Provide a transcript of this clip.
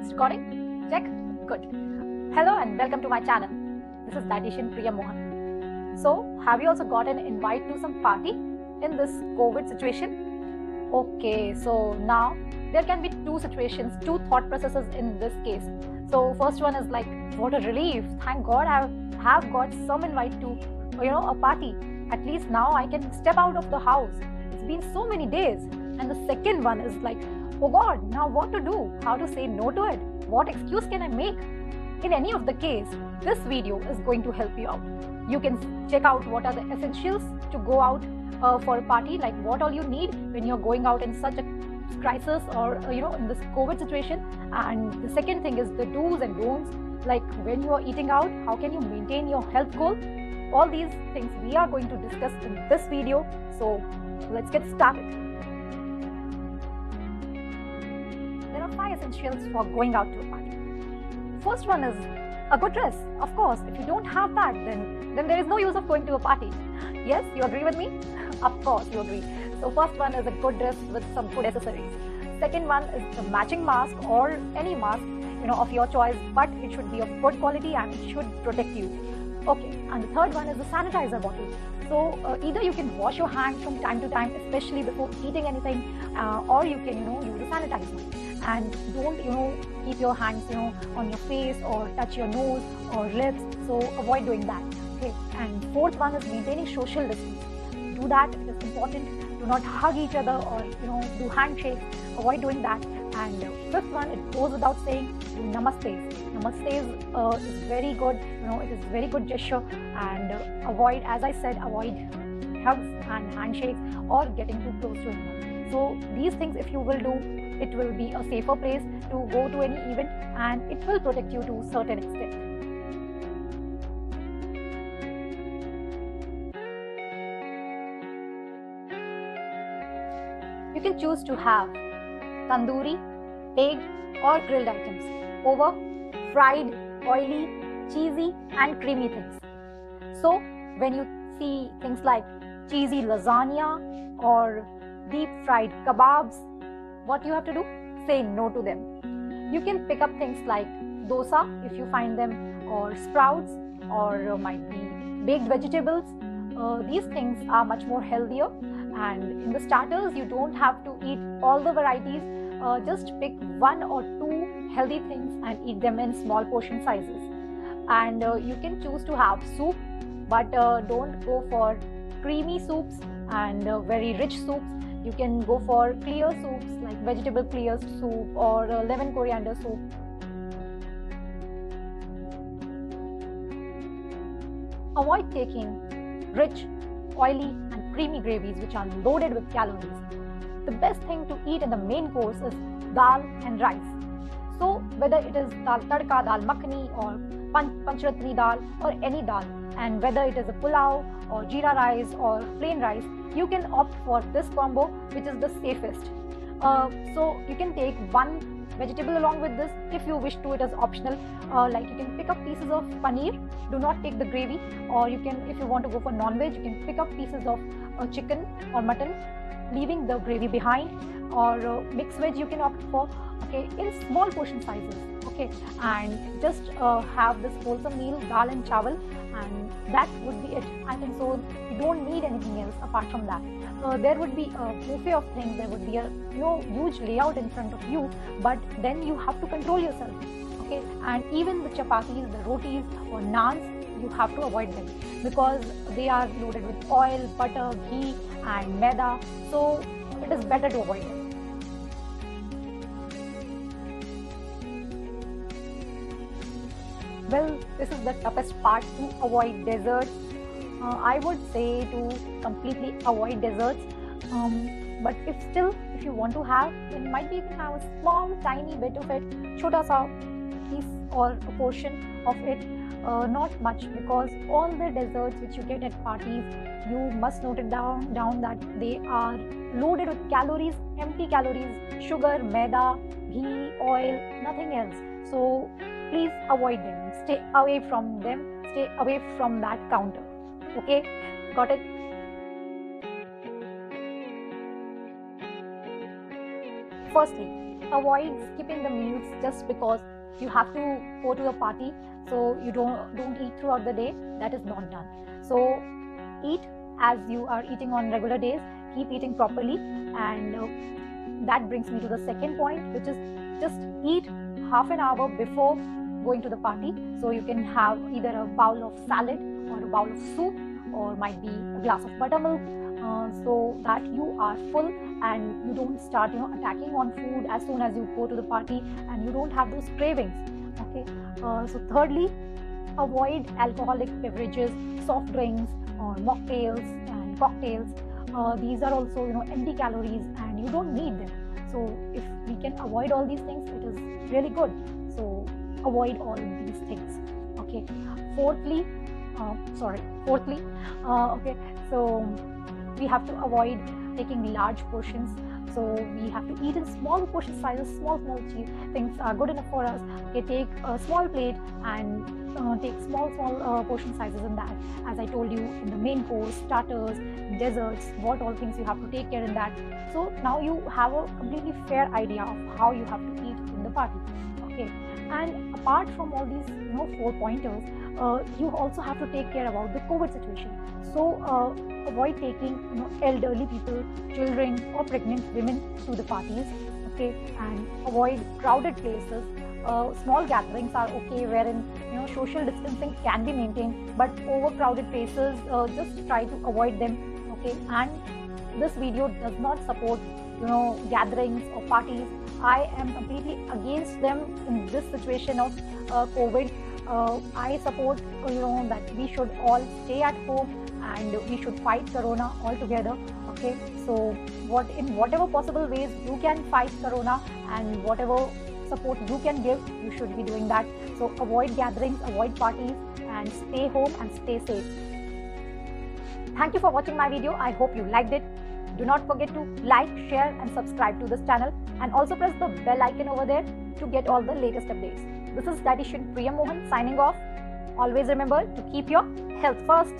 Recording? Check? Good. Hello and welcome to my channel. This is dietitian Priya Mohan. So, have you also got an invite to some party in this COVID situation? Okay, so now there can be two situations, two thought processes in this case. So, first one is like, what a relief. Thank God I have got some invite to, a party. At least now I can step out of the house. It's been so many days. And the second one is like, oh God, now what to do? How to say no to it? What excuse can I make? In any of the case, this video is going to help you out. You can check out what are the essentials to go out for a party, like what all you need when you're going out in such a crisis or in this COVID situation. And the second thing is the do's and don'ts, like when you are eating out, how can you maintain your health goal? All these things we are going to discuss in this video. So let's get started. There are 5 essentials for going out to a party. First one is a good dress. Of course, if you don't have that, then there is no use of going to a party. Yes, you agree with me? Of course, you agree. So first one is a good dress with some good accessories. Second one is a matching mask or any mask, of your choice, but it should be of good quality and it should protect you. Okay, and the third one is the sanitizer bottle. So either you can wash your hands from time to time, especially before eating anything, or you can, use a sanitizer. And don't, keep your hands, on your face or touch your nose or lips. So avoid doing that. Okay. And fourth one is maintaining social distance. Do that. It is important. Do not hug each other or, do handshakes. Avoid doing that. And fifth one, it goes without saying, do namaste. Namaste is very good. It is very good gesture. And avoid, as I said, avoid hugs and handshakes or getting too close to anyone. So these things, if you will do, it will be a safer place to go to any event and it will protect you to a certain extent. You can choose to have tandoori, baked or grilled items over fried, oily, cheesy and creamy things. So when you see things like cheesy lasagna or deep fried kebabs, what you have to do? Say no to them. You can pick up things like dosa if you find them, or sprouts, or might be baked vegetables. These things are much more healthier, and in the starters you don't have to eat all the varieties. Just pick 1 or 2 healthy things and eat them in small portion sizes. And you can choose to have soup, but don't go for creamy soups and very rich soups. You can go for clear soups like vegetable clear soup or lemon coriander soup. Avoid taking rich, oily and creamy gravies which are loaded with calories. The best thing to eat in the main course is dal and rice. So whether it is dal tadka, dal makhani or panchratni dal or any dal, and whether it is a pulao or jeera rice or plain rice, you can opt for this combo, which is the safest. So you can take 1 vegetable along with this if you wish to. It is optional. Like you can pick up pieces of paneer. Do not take the gravy. Or you can, if you want to go for non-veg, you can pick up pieces of chicken or mutton, leaving the gravy behind. Or mixed veg you can opt for. Okay, in small portion sizes. Okay, and just have this wholesome meal, dal and chawal, and that would be it. I think so. You don't need anything else apart from that. There would be a buffet of things. There would be a huge layout in front of you, but then you have to control yourself. Okay, and even the chapatis, the rotis or naans, you have to avoid them because they are loaded with oil, butter, ghee, and maida. So it is better to avoid them. Well, this is the toughest part, to avoid desserts. I would say to completely avoid desserts. But if you want to have, then might be you can have a small, tiny bit of it, chota sa piece or a portion of it. Not much, because all the desserts which you get at parties, you must note it down that they are loaded with calories, empty calories, sugar, maida, ghee, oil, nothing else. So please avoid them. Stay away from them. Stay away from that counter. Okay? Got it? Firstly, avoid skipping the meals just because you have to go to a party, so you don't eat throughout the day. That is not done. So eat as you are eating on regular days. Keep eating properly, and that brings me to the second point, which is just eat half an hour before going to the party. So you can have either a bowl of salad or a bowl of soup, or might be a glass of buttermilk, so that you are full and you don't start attacking on food as soon as you go to the party, and you don't have those cravings. Okay. So thirdly, avoid alcoholic beverages, soft drinks or mocktails and cocktails. These are also empty calories and you don't need them. So if we can avoid all these things, it is really good. So avoid all these things. Okay. Fourthly, okay, so we have to avoid taking large portions. So we have to eat in small portion sizes. Small things are good enough for us. Okay, take a small plate and take small portion sizes in that. As I told you, in the main course, starters, desserts, what all things you have to take care in that. So now you have a completely fair idea of how you have to eat in the party. Okay, and apart from all these 4 pointers, you also have to take care about the COVID situation. So avoid taking elderly people, children or pregnant women to the parties. Okay, and avoid crowded places. Small gatherings are okay, wherein social distancing can be maintained, but overcrowded places, just try to avoid them. Okay, and this video does not support gatherings or parties. I am completely against them in this situation of COVID. I support that we should all stay at home and we should fight corona all together. Okay, so in whatever possible ways you can fight corona, and whatever support you can give, you should be doing that. So avoid gatherings, avoid parties, and stay home and stay safe. Thank you for watching my video. I hope you liked it. Do not forget to like, share and subscribe to this channel, and also press the bell icon over there to get all the latest updates. This is Dietitian Priya Mohan signing off. Always remember to keep your health first.